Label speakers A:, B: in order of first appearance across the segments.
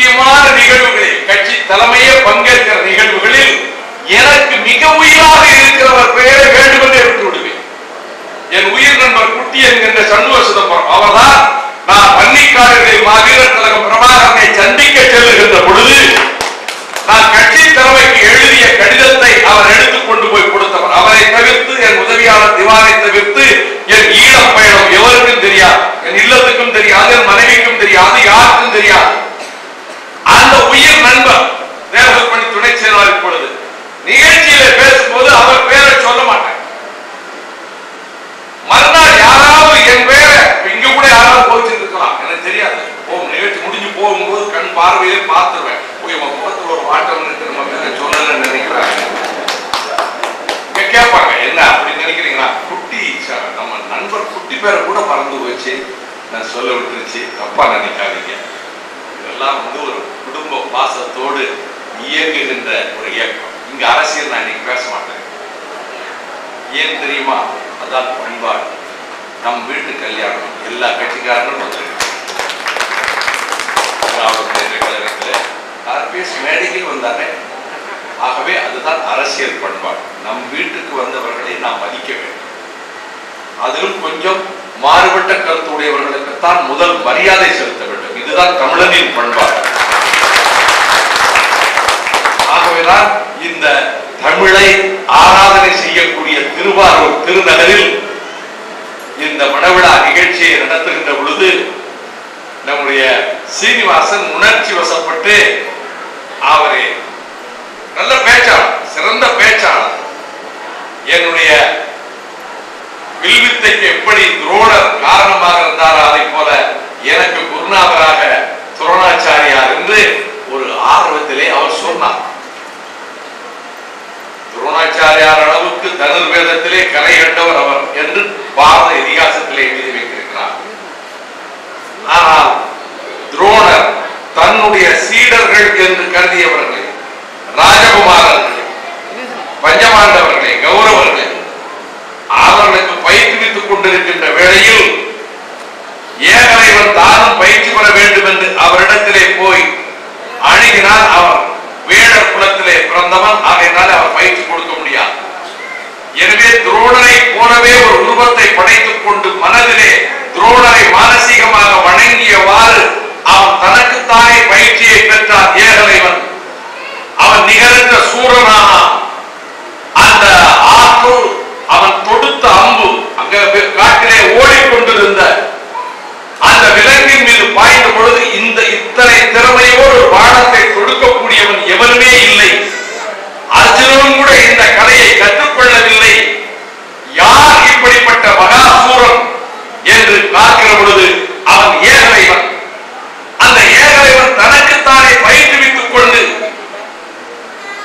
A: முக்கியமான நிகழ்வுகளில் கட்சி தலைமையே பங்கேற்கிற நிகழ்வுகளில் எனக்கு மிக உயிராக இருக்கிறவர் பெயரை வேண்டுமென்றே விட்டு விடுவேன். என் உயிர் நண்பர் குட்டி என்கின்ற சண்முக சிதம்பரம் அவர்தான் நான் பன்னிக்காடுகளில் மாவீரர் கழகம் பிரபாகரனை சந்திக்க செல்லுகின்ற பொழுது நான் கட்சி தலைமைக்கு எழுதிய கடிதத்தை அவர் எடுத்துக் கொண்டு போய் கொடுத்தவர். அவரை தவிர்த்து என் உதவியாளர் திவாரை தவிர்த்து என் ஈழப் பயணம் எவருக்கும் தெரியாது, என் இல்லத்துக்கும் தெரியாது, என் மனைவிக்கும் தெரியாது, யாருக்கும் தெரியாது. அந்த உயிர் நண்பர் தேர்தல் பணி துணை செயலாளர் இப்பொழுது நிகழ்ச்சியில பேசும்போது அவர் பேரை சொல்ல மாட்டேன். மறுநாள் யாராவது என் பேரை இங்க கூட யாராவது போச்சுட்டு இருக்கலாம், எனக்கு தெரியாது. நிகழ்ச்சி முடிஞ்சு போகும்போது கண் பார்வையிலே பார்த்துருவேன். முகத்தில் ஒரு வாட்டம் இருக்கு, நம்ம பேரை சொல்லணும்னு நினைக்கிறாங்க. கேட்பாங்க என்ன அப்படி நினைக்கிறீங்களா? குட்டி நம்ம நண்பர் குட்டி பேரை கூட மறந்து போச்சு, நான் சொல்ல விட்டுருச்சு, தப்பா நினைக்காதீங்க. இதெல்லாம் ஒரு குடும்ப பாசத்தோடு இயங்குகின்ற ஒரு இயக்கம். இங்க அரசியல் நான் இன்னைக்கு பேச மாட்டேன். ஏன் தெரியுமா? அதான் பண்பாடு. நம் வீட்டு கல்யாணம் எல்லா கட்சிக்காரங்களும் வந்திருக்கு. மேடையில் வந்தாங்க. ஆகவே அதுதான் அரசியல் பண்பாடு. நம் வீட்டுக்கு வந்தவர்களை நாம் மதிக்க வேண்டும். அதிலும் கொஞ்சம் மாறுபட்ட கருத்துடையவர்களுக்குத்தான் முதல் மரியாதை செலுத்த வேண்டும். இதுதான் தமிழனின் பண்பாடு. ஆகவேதான் இந்த தமிழை ஆராதனை செய்யக்கூடிய திருவாரூர் திருநகரில் இந்த மணவிழா நிகழ்ச்சியை நடத்துகின்ற பொழுது நம்முடைய சீனிவாசன் உணர்ச்சி வசப்பட்டு அவரே நல்ல பேச்சாளர், சிறந்த பேச்சாளர். என்னுடைய வில்வித்தைக்கு எப்படி துரோணர் காரணமாக இருந்தாரோ அதை போல எனக்கு குருநாதராக துரோணாச்சாரியார் என்று ஒரு ஆர்வத்திலே அவர் சொன்னார். துரோணாச்சாரியார் அளவுக்கு தனுர்வேதத்திலே கலை கண்டவர் அவர் என்று பாரத இதிகாசத்திலே எழுதி வைத்திருக்கிறார். ஆனால் துரோணர் தன்னுடைய சீடர்கள் என்று கருதியவர்களை, ராஜகுமாரர்களை, பஞ்சமாண்டவர்களை, கௌரவர்களை அவர்களுக்கு பயிற்றுவித்துக் கொண்டிருக்கின்ற வேளையில் ஏகலைவன் தானும் பயிற்சி பெற வேண்டும் என்று அவரிடத்திலே போய் அணுகினால் அவர் வேடர் குலத்திலே பிறந்தவன், ஆகையினால் அவர் பயிற்சி கொடுக்க முடியாது. எனவே துரோணரை போலவே ஒரு உருவத்தை படைத்துக் கொண்டு மனதிலே துரோணரை மானசீகமாக வணங்கியவாறு அவன் தனக்குத்தானே பயிற்சியை பெற்றான். ஏகலைவன் அவன் நிகழ்ந்த சூரனானான். அந்த ஆற்று அவன் தொடுத்த அம்பு அங்க காட்டிலே ஓடிக்கொண்டிருந்த அந்த விலங்கின் மீது பாய்ந்த பொழுது இந்த இத்தனை திறமையோடு ஒரு பாடத்தை தொடுக்கக்கூடியவன் எவனுமே இல்லை. அர்ஜுனனும் கூட இந்த கலையை கற்றுக்கொள்ளவில்லை. யார் இப்படிப்பட்ட மகாசூரன் என்று பார்க்கிற பொழுது அவன் ஏகலைவன். அந்த ஏகலைவன் தனக்குத்தானே பயிற்றுவித்துக் கொண்டு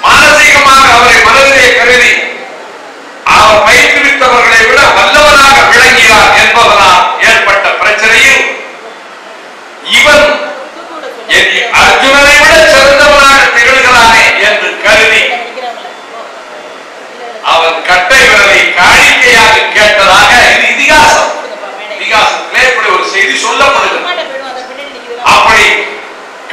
A: மானசீகமாக அவரை மனதிலே கருதி அவர் பயிற்றுவித்தவர்களை விட வல்லவனாக விளங்கினார் என்பதனால் ஏற்பட்ட பிரச்சனையில் இவன் அர்ஜுனனை விட சிறந்தவனாக திகழ்கிறானே என்று கருதி அவன் கட்டை விரலை காணிக்கையாக கேட்டதாக இது இதிகாசம். இதிகாசத்திலே இப்படி ஒரு செய்தி சொல்லப்படுகிறது. அப்படி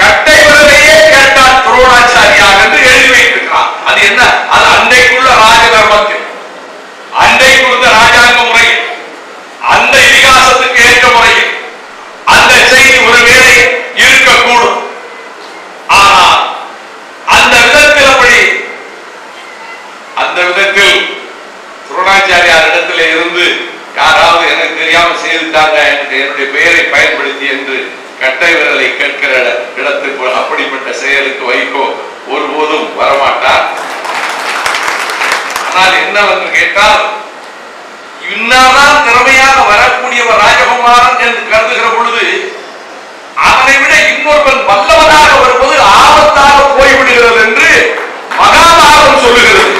A: கட்டை விரலையே கேட்டான் துரோணாச்சாரியார் என்று எழுதி வைத்திருக்கிறான். அது என்ன? அது அன்றைக்குள்ள ராஜதர்மத்தில், அன்றைக்குள்ள ராஜாங்க முறையில், அந்த இதிகாசத்துக்கு ஏற்ற முறையில் அந்த செய்தி ஒருவேளை இருக்கக்கூடும். ஆனால் அந்த விதத்தில் அப்படி அந்த விதத்தில் துரோணாச்சாரியார் இடத்திலே இருந்து யாராவது எனக்கு தெரியாம செய்துட்டாங்க, எனக்கு என்னுடைய பெயரை பயன்படுத்தி என்று கட்டை விரலை கேட்கிற இடத்துக்கு அப்படிப்பட்ட செயலுக்கு வைகோ ஒருபோதும் வரமாட்டார். ஆனால் என்னவென்று கேட்டால் இன்னாதான் திறமையாக வரக்கூடியவர் ராஜகுமாரன் என்று கருதுகிற பொழுது அவனை விட இன்னொருவன் வல்லவனாக வருவது ஆபத்தாக போய்விடுகிறது என்று மகாபாரதம் சொல்லுகிறது.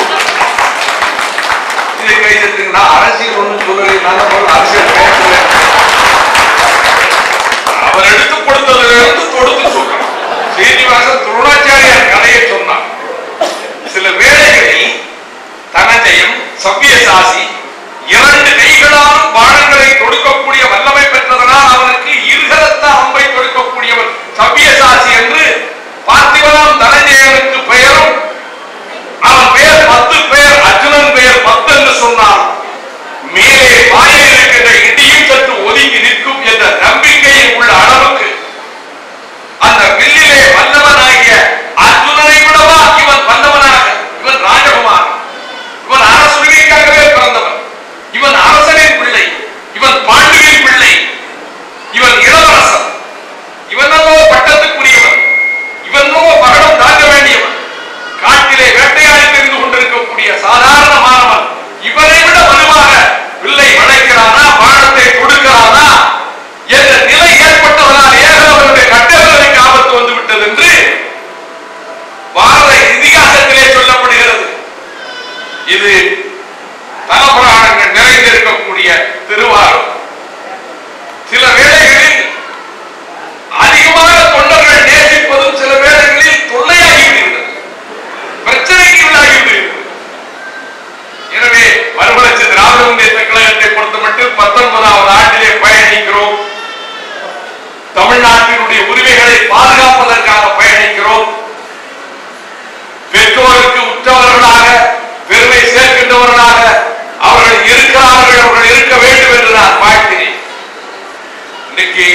A: இதை கைதட்டுங்களா? அரசியல் ஒன்று சொல்லுகிறேன், அரசியல் பேசுகிறேன். அவர் எடுத்துக் கொடுத்ததிலிருந்து தொடுத்து சொல்றார். சீனிவாசன் துரோணாச்சாரியார் கதையை சொன்னார். சில வேளைகளில் தனஜயம், சவ்யசாசி இரண்டு கைகளாலும் பாடங்களை கொடுக்கக்கூடிய வல்லமை பெற்றதனால் அவனுக்கு இருகரத்த அம்பை கொடுக்கக்கூடியவர் சவ்யசாசி என்று இருக்கிறோம். பெற்றோருக்கு உற்றவர்களாக பெருமை சேர்க்கின்றவர்களாக அவர்கள் இருக்கிறார்கள், அவர்கள் இருக்க வேண்டும் என்று நான் வாழ்த்தினேன். இன்னைக்கு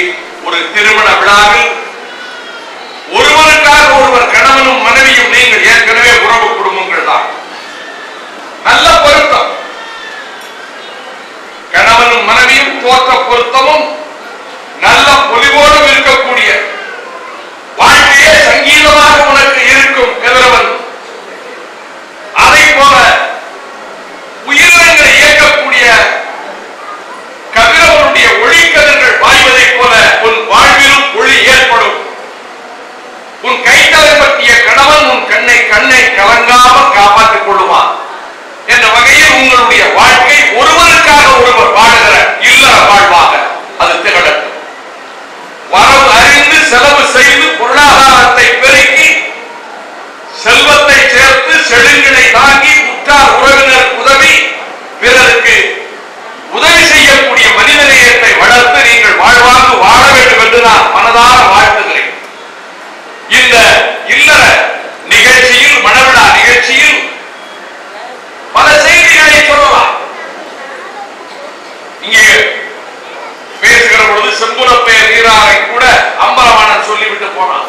A: ஒரு திருமண விழாவில் ஒருவருக்காக ஒருவர், கணவனும் மனைவியும் நீங்கள் ஏற்கனவே உறவு குடும்பங்கள் தான், நல்ல பொருத்தம், கணவனும் மனைவியும் தோற்ற பொருத்தமும் நல்ல பொலிவோடும் இருக்கக்கூடிய வாழ்க்கையே சங்கீதமாக உனக்கு இருக்கும் கதிரவன். அதை போல உயிரினங்களை இயக்கக்கூடிய கதிரவனுடைய ஒளிக்கதிர்கள் பாய்வதை போல உன் வாழ்விலும் ஒளி ஏற்படும். உன் கைத்தலை பற்றிய கணவன் உன் கண்ணை கலங்காமல் காப்பாற்றிக் கொள்ளுவான் என்ற வகையில் உங்களுடைய வாழ்க்கை ஒருவருக்காக ஒருவர் வாழுகிற இல்லற வாழ்வாக அது திகழட்டும். வரவு அறிந்து செலவு செய்து பொருளாதாரத்தை பெருக்கி செல்வத்தை சேர்த்து செழுங்கினை தாங்கி உற்றார் உறவினர் உதவி பிறருக்கு உதவி செய்யக்கூடிய மனிதநேயத்தை வளர்த்து நீங்கள் வாழ்வாங்கு வாழ வேண்டும் என்று நான் மனதார வாழ்த்துகிறேன். இந்த இல்லற நிகழ்ச்சியில், மணவிழா நிகழ்ச்சியில் பல செய்திகளை சொல்லலாம். இங்கே பேசுகிற பொழுது செம்புலப்பெயர் நீராரை கூட அம்பலவாணன் சொல்லிவிட்டு போனான்.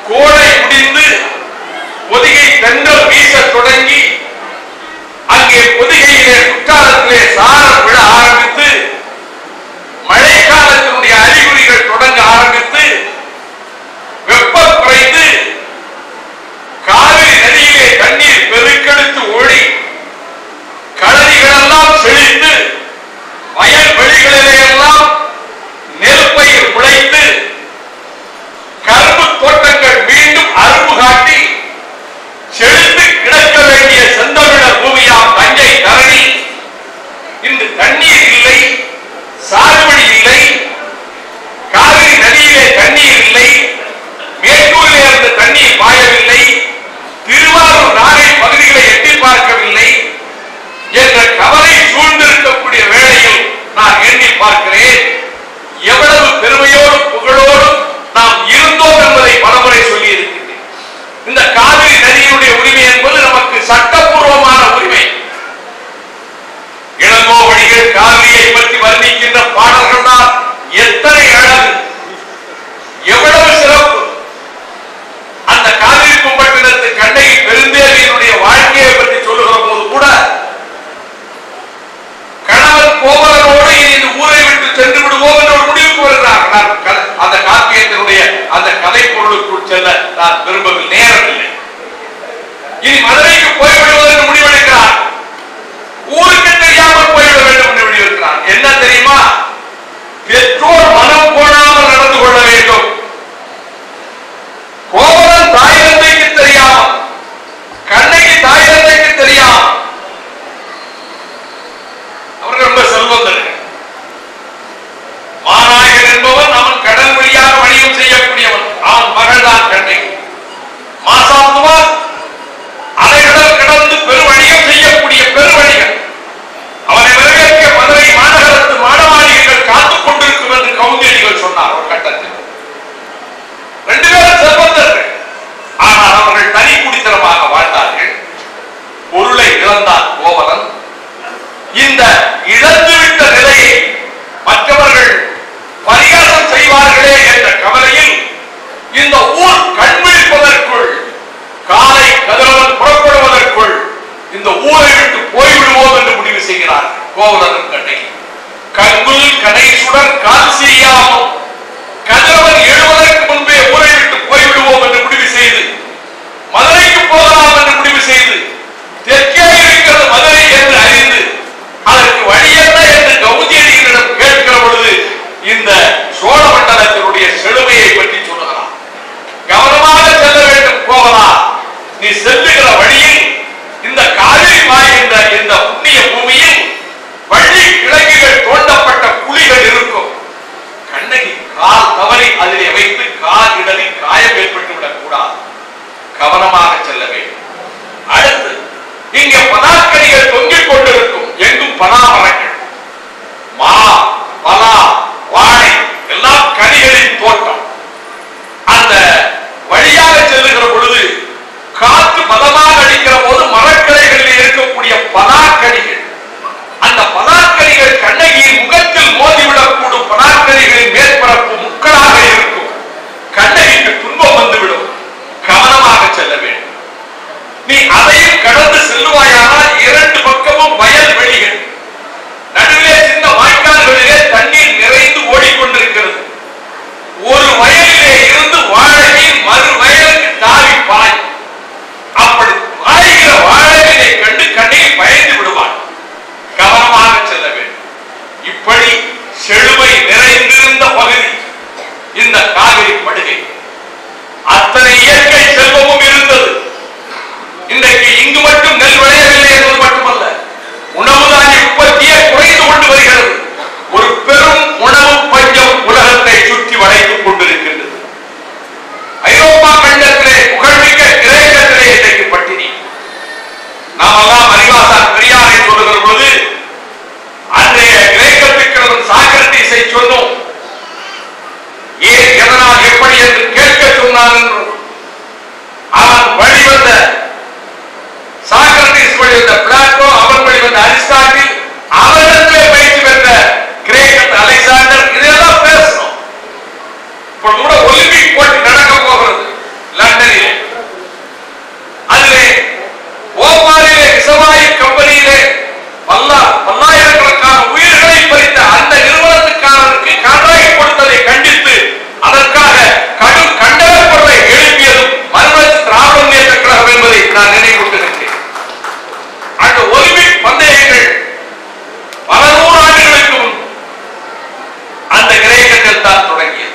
A: கோடை முடிந்து பொதிகை தென்றல் வீச தொடங்கி அங்கே பொதிகையிலே குற்றாலத்திலே சாரல் விழ ஆரம்பித்து மழைக்காலத்தினுடைய அறிகுறிகள் தொடங்க ஆரம்பித்து வெப்பம் குறைந்து காவிரி நதியிலே தண்ணீர் பெருக்கெடுத்து ஓடி களரிகளெல்லாம் செழித்து வயல்வெளிகளிலே எல்லாம் நெல் பயிர் முளைத்து கரும்பு தோட்டங்கள் மீண்டும் அரும்பு காட்டி செழித்து கிடக்க வேண்டிய செந்தமிழர் பூமியாம் தஞ்சை தரணி இன்று தண்ணீர் இல்லை, சாகுபடி இல்லை, காவிரி நதியிலே தண்ணீர் இல்லை, மேட்டூரிலே இருந்து தண்ணீர் பாயவில்லை, திருவாரூர் நாகை பகுதிகளை எட்டி பார்க்கவில்லை என்ற கவலை சூழ்ந்திருக்கக்கூடிய வேளையில் நான் எண்ணி பார்க்கிறேன். எவ்வளவு பெருமையோடும் புகழோடும் நாம் இருந்தோம் என்பதை பலமுறை சொல்லி இருக்கின்றேன். இந்த காவிரி நதியினுடைய உரிமை என்பது நமக்கு சட்டப்பூர்வமான உரிமை. இளங்கோவடிகள் காவிரியை பற்றி வர்ணிக்கின்ற பாடல்கள் தான் எத்தனை அழகு, எவ்வளவு சிறப்பு. அந்த காவிரி கும்பட்டினத்து கண்ணகி பெருந்தேவியினுடைய வாழ்க்கையை பற்றி சொல்லுகிற போது கூட கணவன் கோவலனோடு இந்த ஊரை விட்டு சென்று விடுவோம் என்ற ஒரு முடிவுக்கு வருகிறார். அந்த காப்பியத்தினுடைய அந்த கதை பொருளுக்குள் செல்ல நான் விரும்பவில்லை, நேரமில்லை. இனி மதுரைக்கு போய்விடுவது என்று முடிவெடுக்கிறார். ஊருக்கு தெரியாமல் போய்விட வேண்டும் என்று முடிவெடுக்கிறார். என்ன தெரியுமா? பெற்றோர் மனம் போடாமல் நடந்து கொள்ள வேண்டும். கோவலன் தாய் தந்தைக்கு தெரியாமல், கண்ணகி தாய் தந்தைக்கு தெரியாமல், அவர்கள் ரொம்ப செல்வந்தர்கள். மாநாயகன் என்பவன் அவன் கடல் வழியாக வணிகம் செய்யக்கூடியவன். அவன் மகள் தான் கண்ணகி. மாசாத்துவான் அலைகடல் கடந்து அவரிடத்திலே பயிற்சி பெற்ற கிரேக்க அலெக்சாண்டர், இதெல்லாம் பேசணும். இப்போ கூட ஒலிம்பிக் போட்டி நடக்க போகிறது லண்டனிலே. அதிலே போபாலிலே விசவாயு கம்பெனியிலே பல்லாயிரக்கணக்கான உயிர்களை பறித்த அந்த நிறுவனத்துக்காரருக்கு கான்ட்ராக்ட் கொடுத்ததை கண்டித்து அதற்காக கடும் கண்டன குரலை எழுப்பியதும் மறுமலர்ச்சி திராவிட முன்னேற்ற கழகம் என்பதை நான் நினைவூட்டுகின்றேன். அந்த ஒலிம்பிக் பந்தயங்கள் பல நூறு ஆண்டுகளுக்கு முன் அந்த கிரேக்கத்தில் தான் தொடங்கியது.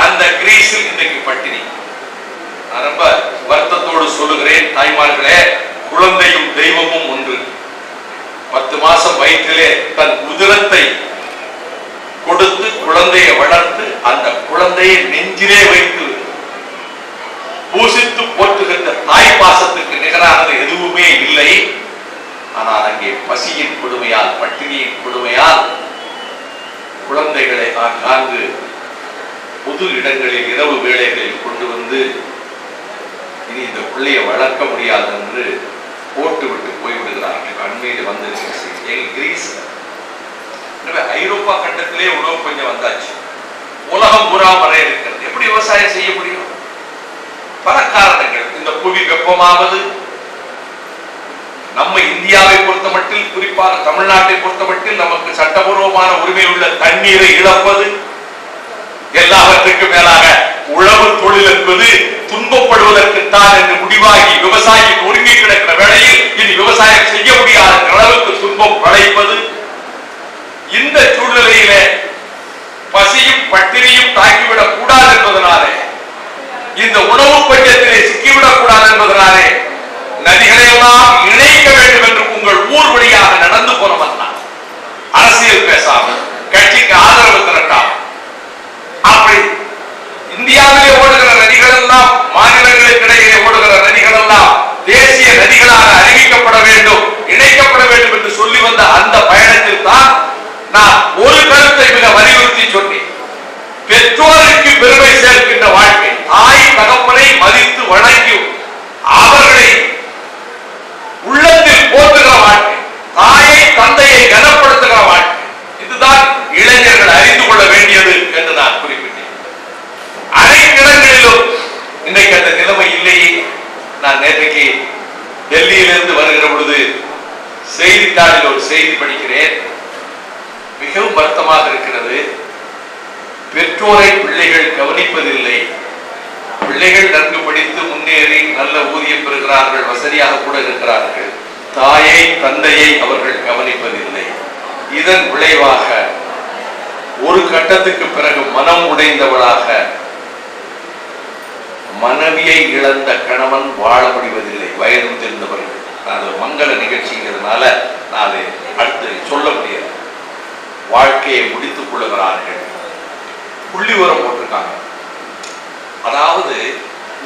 A: அந்த கிரீஸில் இன்றைக்கு பட்டினி. நான் ரொம்ப வருத்தத்தோடு சொல்லுகிறேன், தாய்மார்களே, குழந்தையும் தெய்வமும் ஒன்று. 10 மாசம் வயிற்றிலே தன் உதிரத்தை கொடுத்து குழந்தையை வளர்த்து அந்த குழந்தையை நெஞ்சிலே வைத்து பூசித்து போற்றுகின்ற தாய் பாசத்துக்கு நிகரானது எதுவுமே இல்லை. ஆனால் அங்கே பசியின் கொடுமையால், பட்டினியின் கொடுமையால் குழந்தைகளை ஆங்காங்கு பொது இடங்களில் இரவு வேளைகளில் கொண்டு வந்து இனி இந்த பிள்ளையை வளர்க்க முடியாது என்று போட்டுவிட்டு போய்விடுகிறார்கள். அண்மையில் வந்திருக்கிற கிரீஸ், ஐரோப்பா கண்டத்திலே உணவு கொஞ்சம் வந்தாச்சு, உலகம் பூரா வரை இருக்கிறது. எப்படி விவசாயம் செய்ய முடியும்? பல காரணங்கள். இந்த புவி வெப்பமாவது, நம்ம இந்தியாவை பொறுத்த மட்டில், குறிப்பாக தமிழ்நாட்டை பொறுத்த மட்டில் நமக்கு சட்டபூர்வமான உரிமை உள்ள தண்ணீரை இழப்பது, எல்லாவற்றுக்கும் மேலாக உழவு தொழில் என்பது துன்பப்படுவதற்குத்தான் என்று முடிவாகி விவசாயி ஒருங்கி கிடக்கிற வேளையில் இனி விவசாயம் செய்ய முடியாத அளவுக்கு துன்பம் விளைப்பது. இந்த சூழ்நிலையில பசியும் பட்டினியும் தாக்கிவிடக் கூடாது என்பதனாலே, இந்த உணவு பஞ்சத்திலே சிக்கிவிடக் கூடாது என்பதனாலே நதிகளை எல்லாம் இணைக்க வேண்டும் என்று உங்கள் ஊர் வழியாக நடந்து போனவன் தான். அரசியல் பேசாமல், கட்சிக்கு ஆதரவு திரட்டாமல், அப்படி இந்தியாவிலே ஓடுகிற நதிகள் எல்லாம், மாநிலங்களுக்கு இடையே ஓடுகிற நதிகள் எல்லாம் தேசிய நதிகளாக அறிவிக்கப்பட வேண்டும், இணைக்கப்பட வேண்டும் என்று சொல்லி வந்த அந்த பயணத்தில் தான் நான் ஒரு கருத்தை மிக வலியுறுத்தி சொன்னேன். பெற்றோருக்கு பெருமை சேர்க்கின்ற வாழ்க்கை, தாய் தகப்பனை மதித்து வணங்கி அவர்களை உள்ளத்தில் போற்றுகிற வாழ்க்கை, தாயை தந்தையை கனப்படுத்துகிற வாழ்க்கை, இதுதான் இளைஞர்கள் அறிந்து கொள்ள வேண்டியது என்று நான் குறிப்பிட்டேன். அனைத்து இடங்களிலும் இன்றைக்கு அந்த நிலைமை இல்லையே. நான் நேற்றைக்கு டெல்லியிலிருந்து வருகிற பொழுது செய்தித்தாளில் ஒரு செய்தி படிக்கிறேன், மிகவும் வருத்தமாக இருக்கிறது. பெற்றோரை பிள்ளைகள் கவனிப்பதில்லை. பிள்ளைகள் நன்கு படித்து முன்னேறி நல்ல ஊதியம் பெறுகிறார்கள், வசதியாக கூட இருக்கிறார்கள். தாயை தந்தையை அவர்கள் கவனிப்பதில்லை. இதன் விளைவாக ஒரு கட்டத்துக்கு பிறகு மனம் உடைந்தவளாக மனைவியை இழந்த கணவன் வாழ முடிவதில்லை. வயது முதிர்ந்தவர்கள், அது மங்கள நிகழ்ச்சிங்கிறதுனால நான் அதை அடுத்து சொல்ல முடியாது. வாழ்க்கையை முடித்துக் கொள்ளுகிறார்கள். புள்ளி உரம் போட்டிருக்காங்க. அதாவது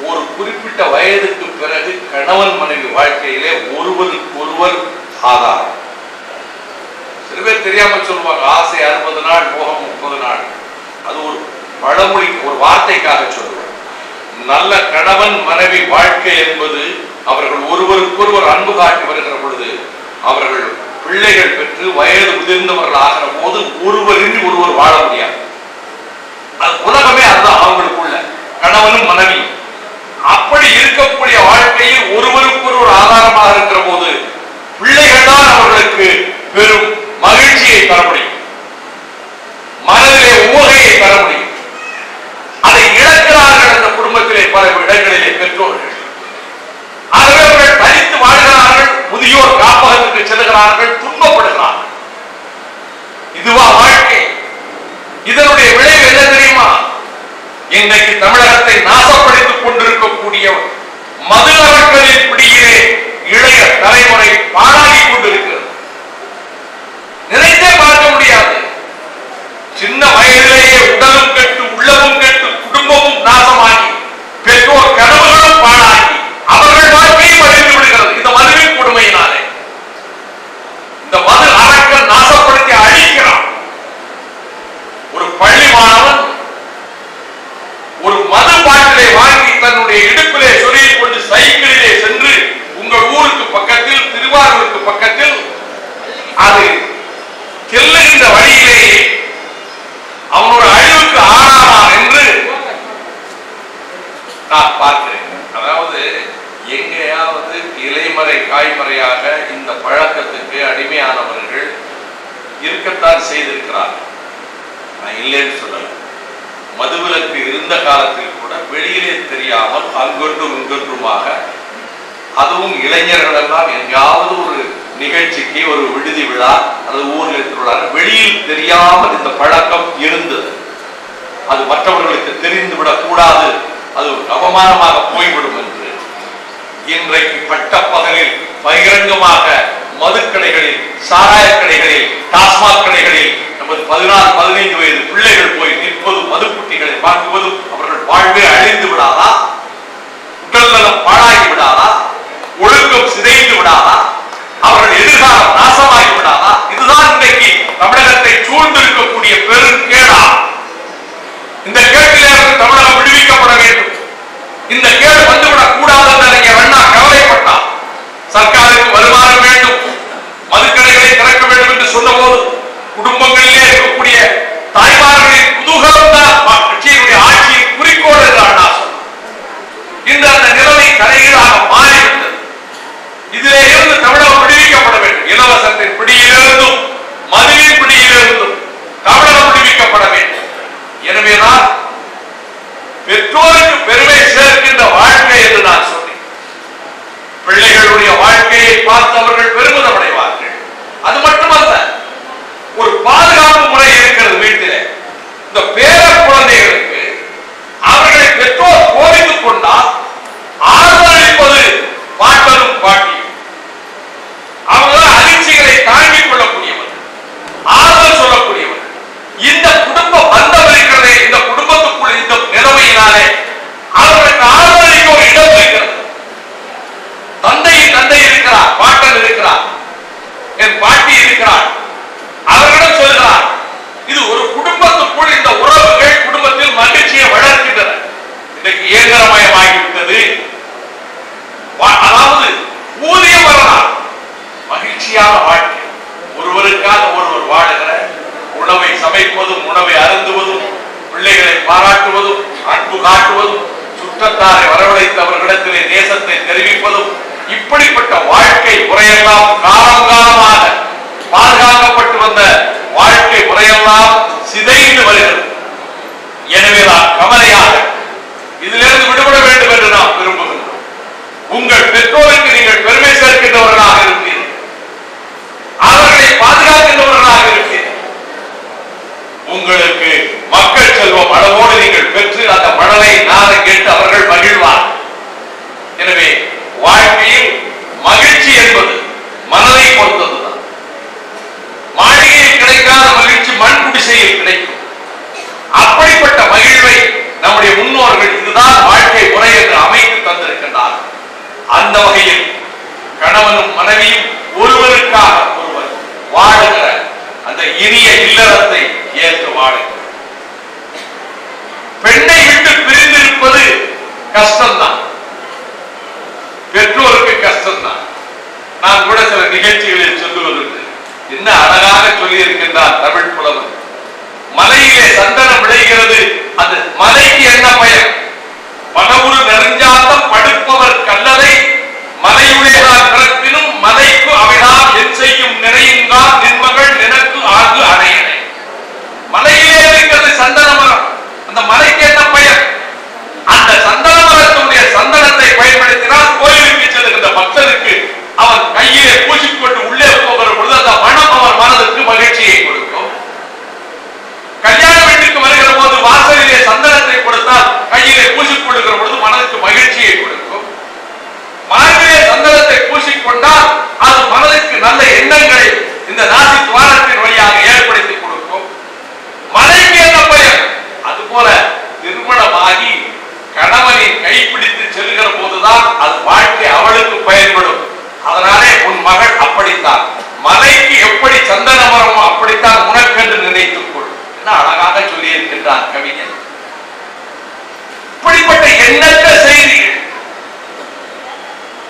A: ஒரு குறிப்பிட்ட வயதுக்கு பிறகு கணவன் மனைவி வாழ்க்கையிலே ஒருவருக்கு ஒருவர் ஆதாரம். சில பேர் தெரியாம சொல்லுவாங்க, ஆசை 60 நாள், மோகம் 30 நாள். அது ஒரு பழமொழி, ஒரு வார்த்தைக்காக சொல்லுவாங்க. நல்ல கணவன் மனைவி வாழ்க்கை என்பது அவர்கள் ஒருவருக்கொருவர் அன்பு காட்டி வருகிற பொழுது, அவர்கள் பிள்ளைகள் பெற்று வயது முதிர்ந்தவர்கள் ஆகிற போது ஒருவரின்றி ஒருவர் வாழ முடியாது. உலகமே அதுதான் அவங்களுக்குள்ள, கணவனும் மனைவி. அப்படி இருக்கக்கூடிய வாழ்க்கையில் ஒருவருக்கொருவர் ஆதாரமாக இருக்கிற போது பிள்ளைகள் தான் அவர்களுக்கு பெரும் மகிழ்ச்சியை தர முடியும், மனதிலே உவகையை தர முடியும். அதை இழக்கிறார்கள் அந்த குடும்பத்திலே பல இடங்களிலே பெற்றோர்கள். ஆகவே அவர்கள் தனித்து வாழ்கிறார்கள், முதியோர் காப்பகத்துக்கு செல்கிறார்கள், துன்பப்படுகிறார்கள். இதுவா வாழ்க்கை? இதனுடைய விளைவு என்ன தெரியுமா? இன்றைக்கு தமிழகத்தை நாசப்படுத்திக் கொண்டிருக்கக்கூடிய மதுரவர்களின் பிடியிலே இளைய தலைமுறை பாழாகி கொண்டிருக்கிறது. நினைத்தே பார்க்க முடியாது. சின்ன வயதிலேயே உடலும் கெட்டு, உள்ளமும் கெட்டு, குடும்பமும் நாசமாகி, பெற்றோர் கனவுகளும் பாழாகி, அவர்கள் வாழ்க்கையும் அழிந்து விடுகிறது இந்த மதுவின் கொடுமையினாலே. இந்த மது அரக்கன் நாசப்படுத்தி அழிக்கிறான். ஒரு பள்ளி மாணவன் ஒரு மது பாட்டிலை வாங்கி தன்னுடைய இடுப்பிலே சொருகிக் கொண்டு சைக்கிளிலே சென்று உங்கள் ஊருக்கு பக்கத்தில், திருவாரூருக்கு பக்கத்தில், அது நான் பார்க்கிறேன். அதாவது எங்கேயாவது இலைமறை காய்மறையாக இந்த பழக்கத்துக்கு அடிமையானவர்கள் இருக்கத்தான் செய்திருக்கிறார்கள். நான் இல்லைன்னு சொல்லல. மதுவிலக்கு இருந்த காலத்தில் கூட வெளியிலே தெரியாமல் அங்கொன்றும் இங்கொன்றுமாக, அதுவும் இளைஞர்கள் எல்லாம் எங்காவது ஒரு நிகழ்ச்சிக்கு, ஒரு விடுதி விழா அல்லது ஊரில் திருவிழா, வெளியில் தெரியாமல் இந்த பழக்கம் இருந்தது. அது மற்றவர்களுக்கு தெரிந்துவிடக் கூடாது, அது ஒரு அவமானமாக போய்விடும் என்று இன்றைக்கு பட்ட பகலில் பகிரங்கமாக மதுக்கடைகளில், சாராய கடைகளில், டாஸ்மாக் கடைகளில் நமது 14-15 வயது பிள்ளைகள் போய் நிற்பதும், மதுக்குட்டிகளை வாங்குவதும் அவர்கள் வாழ்வே அழிந்து விடாதா? உடல்நலம் பாழாகி விடாதா? ஒழுக்கம் சிதைந்து விடாதா? அவர்கள் எதிர்காலம் நாசமாகி விடாதா? இதுதான் இன்றைக்கு தமிழகத்தை சூழ்ந்திருக்கக்கூடிய பெரும் கேடா. இந்த கேட்டிலிருந்து தமிழகம் விடுவிக்கப்பட வேண்டும். இந்த கேடு வந்துவிடக் கூடாது என்று அண்ணா கவலைப்பட்டார். சர்க்காருக்கு வருமானம் வேண்டும், மதுக்கடைகளை திறக்க வேண்டும் என்று சொன்னபோது குடும்பங்களிலே இருக்கக்கூடிய தாய்மார்களின் குதூகலம் தான் கட்சியினுடைய ஆட்சியின் குறிக்கோள் என்று அண்ணா சொன்னார். இன்று அந்த நிலைமை தலைகீழாக மாறிவிட்டது. இதிலே இருந்து தமிழகம் விடுவிக்கப்பட வேண்டும். இலவசத்தின் பிடியிலிருந்தும் மதுவின் பிடியிலிருந்தும் தமிழகம் விடுவிக்கப்பட வேண்டும். எனவேதான் பெற்றோருக்கு பெருமை சேர்க்கின்ற வாழ்க்கை என்று நான் சொன்னேன். பிள்ளைகளுடைய வாழ்க்கையை பார்த்து அவர்கள் பெருமிதம் அடைவார்கள். அது மட்டுமல்ல, ஒரு பாதுகாப்பு முறை இருக்கிறது வீட்டிலே. இந்த பேர குழந்தைகளுக்கு அவர்களை பெற்றோர் கோபித்துக் கொண்டால் ஆதரவளிப்பது பாட்டரும் பாட்டியும். அவர்கள் அதிர்ச்சிகளை தாங்கிக் கொள்ளக்கூடியவர், ஆறுதல் சொல்லக்கூடியவர். இந்த குடும்ப பந்தம் இருக்கிறதே, இந்த குடும்பத்துக்குள் இந்த நிலைமையினாலே அவர்களுக்கு ஆதரவளிக்க ஒரு இடம் இருக்கிறது. தந்தை இருக்கிறார், பாட்டன் இருக்கிறார், என் பாட்டி இருக்கிறார். அவர்களிடம் சொல்கிறார், இது ஒரு குடும்பத்துக்குள் இந்த உறவுகள் குடும்பத்தில் மகிழ்ச்சியை வளர்க்கின்றன. இன்றைக்கு இயந்திரமயமாகிவிட்டது. அதாவது ஊதியம் வரலாம், மகிழ்ச்சியான வாழ்க்கை, ஒருவருக்காக ஒருவர் வாழுகிற, உணவை சமைப்பதும், உணவை அருந்துவதும், பிள்ளைகளை பாராட்டுவதும், அன்பு காட்டுவதும், சுற்றத்தாரை வரவழைத்து அவர்களிடத்திலே தேசத்தை தெரிவிப்பதும், இப்படிப்பட்ட வாழ்க்கை முறையெல்லாம் காலம் காலமாக பாதுகாக்கப்பட்டு வந்த வாழ்க்கை முறையெல்லாம் சிதைந்து வருகிறது. எனவேதான் கவலையாக இதிலிருந்து விடுபட வேண்டும் என்று நாம் விரும்புகிறோம். உங்கள் பெற்றோருக்கு நீங்கள் பெருமை சேர்க்கின்றவர்களாக இருப்பீர்கள், அவர்களை பாதுகாக்கின்றவர்களாக இருப்பீர்கள். உங்களுக்கு மக்கள் செல்வம் அளவோடு நீங்கள் பெற்று அந்த மணலை நாளை கேட்டு அவர்கள் மகிழ்வார். எனவே வாழ்க்கையில் மகிழ்ச்சி என்பது மனதை பொறுத்ததுதான். மாளிகையில் கிடைக்காத மகிழ்ச்சி மண் குடிசையில் கிடைக்கும். அப்படிப்பட்ட மகிழ்வை நம்முடைய முன்னோர்கள் இதுதான் வாழ்க்கை முறை என்று அமைத்து தந்திருக்கின்றார். அந்த வகையில் கணவனும் மனைவியும் ஒருவருக்காக ஒருவர் வாழுகிற அந்த இனிய இல்லறத்தை ஏற்று வாழுங்கள். பெண்ணை விட்டு பிரிந்திருப்பது கஷ்டம்தான், பெற்றோருக்கு கஷ்டம்தான். நான் கூட சில நிகழ்ச்சிகளில் சொல்லுவதற்கு என்ன அழகாக சொல்லி இருக்கின்றார் தமிழ் புலவர். மலையிலே சந்தனம் விளைகிறது, அந்த மலைக்கு என்ன பயன்? பனவுரு நெருஞ்சாத்தம் படுப்பவர் கல்லறை மலையுடையதான் பிறப்பினும் மலைக்கு அவைதான் என் செய்யும் நிறையுங்கான் நின்மகள் நினக்கு ஆகு அணையனை. மலையிலே இருக்கிறது சந்தன மரம், அந்த மலைக்கு என்ன பயன்? அந்த சந்தன மரத்தினுடைய சந்தனத்தை பயன்படுத்தினால் கோயிலுக்கு செல்கின்ற பக்தருக்கு அவன் கையிலே பூசிக்கொண்டு உள்ளே போகிற பொழுது அந்த மனம் அவர் மனதுக்கு மகிழ்ச்சியை கொடுக்கும். கல்யாண வீட்டுக்கு வருகிற போது வாசலிலே சந்தனத்தை கொடுத்தால் கையிலே பூசிக்கொள்ளுகிற பொழுது மனதுக்கு மகிழ்ச்சியை கொடுக்கும். மனதிலே சந்தனத்தை பூசிக்கொண்டால் அது மனதுக்கு நல்ல எண்ணங்களை இந்த நாசி துவாரத்தின் வழியாக ஏற்படுத்தி கொடுக்கும். மலைக்கு என்ன பயன்? அதுபோல திருமணமாகி கணவனின் கைப்பிடித்து செல்கிற போதுதான் அது வாழ்க்கை அவளுக்கு பயன்படும். அதனாலே உன் மகள் அப்படித்தான், மலைக்கு எப்படி சந்தன மரமோ அப்படித்தான் உனக்கென்று நினைத்துக் கொள். என்ன அழகாக சொல்லி இருக்கின்றான் கவிஞன். இப்படிப்பட்ட எண்ணற்ற செய்திகள்.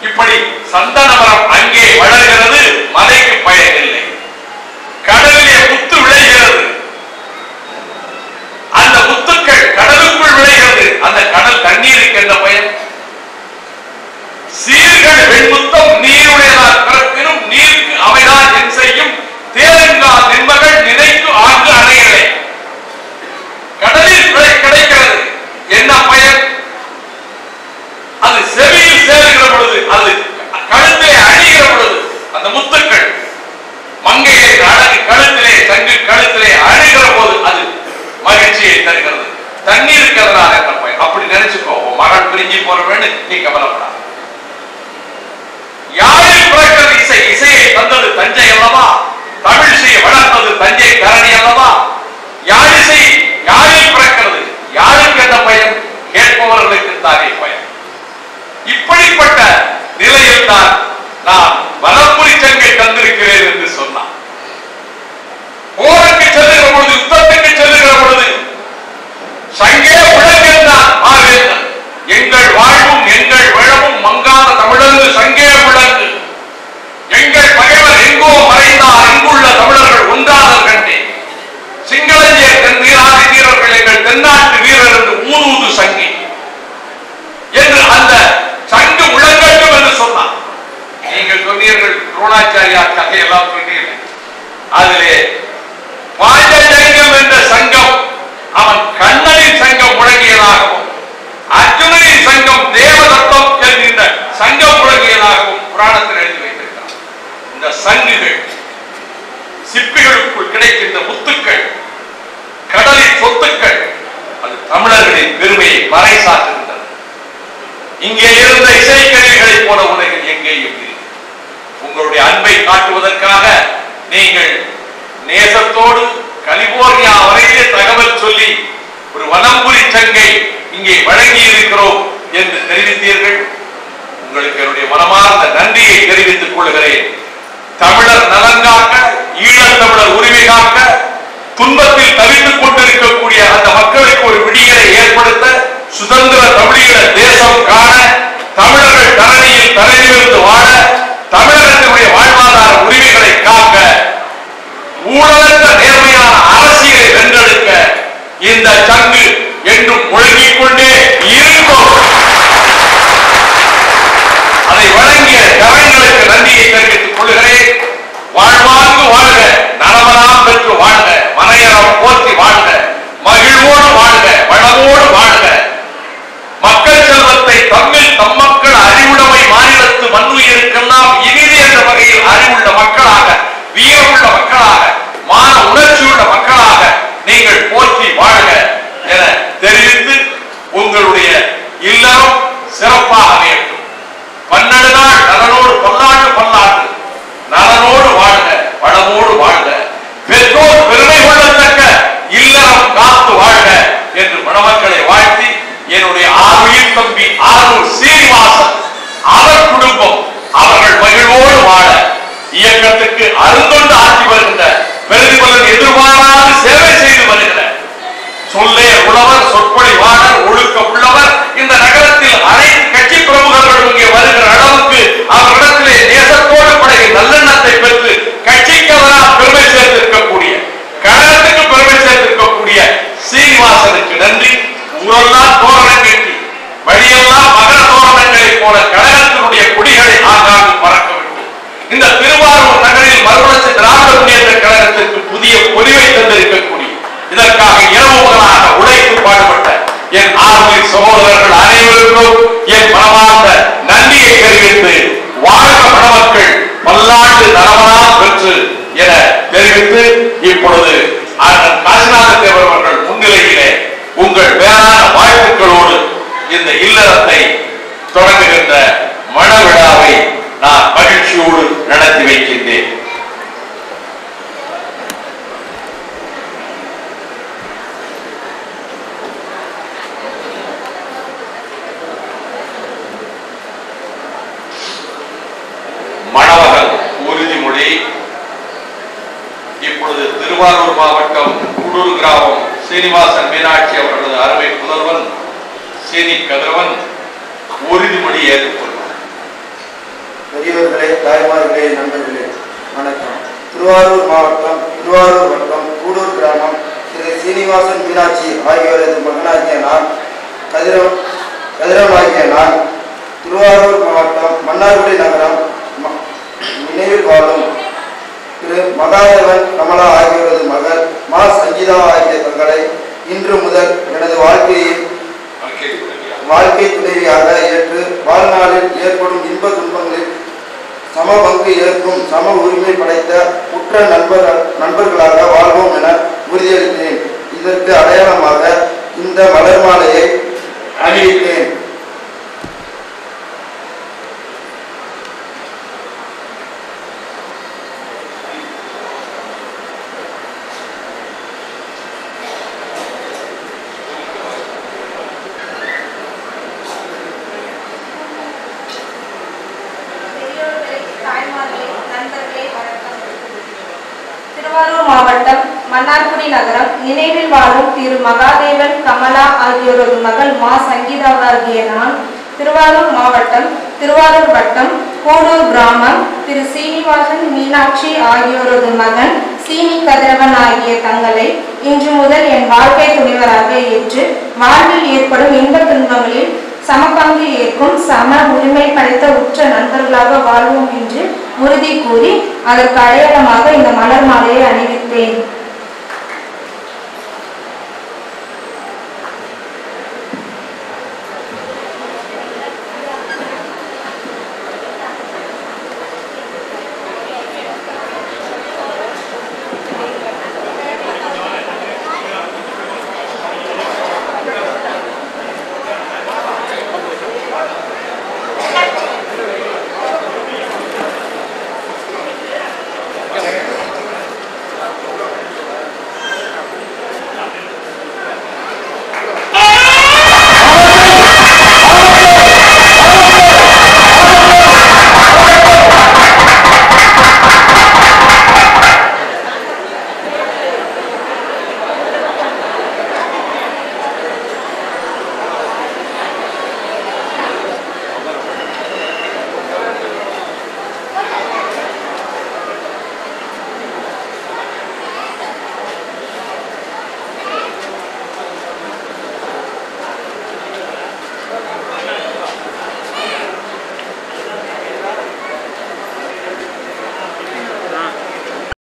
A: இப்படி சந்தன மரம் அங்கே வளர்கிறது, மலைக்கு பயனில்லை. கடலிலே முத்து விளைகிறது, அந்த முத்துக்கள் கடலுக்குள் விளைகிறது, அந்த கடல் தண்ணீருக்கு என்ன பயன்? இங்கே இருந்த இசைக்கருவிகளை போல உலகில் எங்கேயும் இல்லை. உங்களுடைய அன்பை காட்டுவதற்காக நீங்கள் நேசத்தோடு கலிபோர்னியா வரையிலே தகவல் சொல்லி ஒரு வனம்புரி சங்கை இங்கே வழங்கி இருக்கிறோம் என்று தெரிவித்தீர்கள். உங்களுக்கு என்னுடைய மனமார்ந்த நன்றியை தெரிவித்துக் கொள்கிறேன். தமிழர் நலன் காக்க, ஈழத்தமிழர் உரிமை காக்க, துன்பத்தில் தவித்துக் கொண்டிருக்கக்கூடிய அந்த மக்களுக்கு ஒரு விடியலை ஏற்படுத்த, சுதந்திர தமிழீழ தேசம் காண, தமிழர்கள் தரணியில் தலைநிமிர்ந்து வாழ, தமிழகத்தினுடைய வாழ்வாதார உரிமைகளை காக்க, ஊழலற்ற நேர்மையான அரசியலை வென்றெடுக்க இந்த சங்கு என்றும் முழங்கிக் கொண்டே இருக்கும். அதை வழங்கிய கலைஞர்களுக்கு நன்றியை தெரிவித்துக் கொள்கிறேன். வாழ்வாங்கு வாழ்க, நலமலாம் பெற்று வாழ்க, மனையறம் போற்றி வாழ்க, மகிழ்வோடு வாழ்க, வளமோடு வாழ்க. மக்கள் செல்வத்தை தம்மில் தம்மக்கள் அறிவுடைமை மாநிலத்து மண்ணுயிருக்கெல்லாம் இனிது என்ற வகையில் அறிவுள்ள மக்களாக, வீரமுள்ள மக்களாக, மான உணர்ச்சியுள்ள மக்களாக நீங்கள் போற்றி வாழ்க என தெரிவித்து உங்களுடைய இல்லறம் சிறப்பாக அமையட்டும். பன்னெண்டு நாள் நலனோடு பல்லாண்டு பல்லாண்டு நலனோடு வாழ்க, வளமோடு வாழ்க, பெற்றோர் பெருமை கொள்ளத்தக்க இல்லறம் காத்து வாழ்க என்று மணமக்களை வாழ்த்தி என்னுடைய ஆறுயிர் தம்பி ஆரூர் சீனிவாசன் அவர் குடும்பம் அவர்கள் மகிழ்வோடு வாழ இயக்கத்துக்கு அருந்தொண்டு ஆற்றி வருகின்ற பிரதிபலன் எதிர்பாராது சேவை செய்து வருகிற சொல்லே உழவர், சொற்பொழிவாளர், ஒழுக்க உள்ளவர், இந்த நகரத்தில் அனைத்து கட்சி பிரமுகர்கள் இங்கே வருகிற அளவுக்கு அவர்களிடத்திலே நேசத்தோடு பழகி நல்லெண்ணத்தை பெற்று கட்சிக்கு அவரால் பெருமை சேர்த்திருக்கக்கூடிய, கழகத்துக்கு பெருமை சேர்த்திருக்கக்கூடிய சீனிவாசனுக்கு நன்றி. ஊரெல்லாம் தோரணம் கட்டி, வழியெல்லாம் மகர தோரணங்களை போல கழகத்தினுடைய கொடிகளை ஆங்காங்கு பறக்க வேண்டும். இந்த திருவாரூர் நகரில் மறுமலர்ச்சி திராவிட முன்னேற்ற கழகத்திற்கு புதிய பொலிவை தந்திருக்கக்கூடிய, இதற்காக இரவுகளாக உழைத்து பாடுபட்ட என் ஆர்வலி சகோதரர்கள் அனைவருக்கும் என் மனமார்ந்த நன்றியை தெரிவித்து, வாழ்க மணமக்கள் பல்லாண்டு நலமலாம் பெற்று என தெரிவித்து, இப்பொழுது காசிநாத தேவர் அவர்கள் முன்னிலையிலே உங்கள் மேலான வாழ்த்துக்களோடு இந்த இல்லறத்தை தொடங்குகின்ற மண விழாவை நான் மகிழ்ச்சியோடு நடத்தி வைக்கின்றேன். மணமகள் உறுதிமொழி இப்பொழுது திருவாரூர் மாவட்டம் கூடூர் கிராமம் சீனிவாசன் மீனாட்சி அவர்களது அருமை புதல்வன் சீனி கதிரவன் உறுதிமொழி ஏற்றுக்கொள்வார்.
B: பெரியவர்களே, தாய்மார்களே, நண்பர்களே, வணக்கம். திருவாரூர் மாவட்டம், திருவாரூர் வட்டம், கூடூர் கிராமம் திரு சீனிவாசன் மீனாட்சி ஆகியோரது மகனாகிய நான், கதிரவனாகிய நான், திருவாரூர் மாவட்டம் மன்னார்குடி நகரம் நினைவில் வாழும் திரு மகாதேவன் கமலா ஆகியோரது மகள் மா சங்கீதா ஆகிய தங்களை இன்று முதல் எனது வாழ்க்கை துணைவியாக ஏற்று வாழ்நாளில் ஏற்படும் இன்ப துன்பங்களில் சம பங்கு ஏற்கும் சம உரிமை படைத்த உற்ற நண்பர்களாக வாழ்வோம் என உறுதியளித்தேன். இதற்கு அடையாளமாக இந்த மலர் மாலையை அணிவித்தேன்.
C: திருவாரூர் மாவட்டம் மன்னார்குடி நகரம் நினைவில் வாழும் திரு மகாதேவன் கமலா ஆகியோரது மகள் மா சங்கீதாவாகிய நான், திருவாரூர் மாவட்டம் திருவாரூர் வட்டம் கூடூர் கிராமம் திரு சீனிவாசன் மீனாட்சி ஆகியோரது மகன் சீனி கதிரவன் ஆகிய தங்களை இன்று முதல் என் வாழ்க்கை துணைவராக ஏற்று வாழ்வில் ஏற்படும் இன்ப துன்பங்களில் சமபங்கு ஏற்கும் சம உரிமை படைத்த உற்ற நண்பர்களாக வாழ்வோம் என்று உறுதி கூறி அதற்கு அடையாளமாக இந்த மலர் மாலையை அணிவித்தேன்.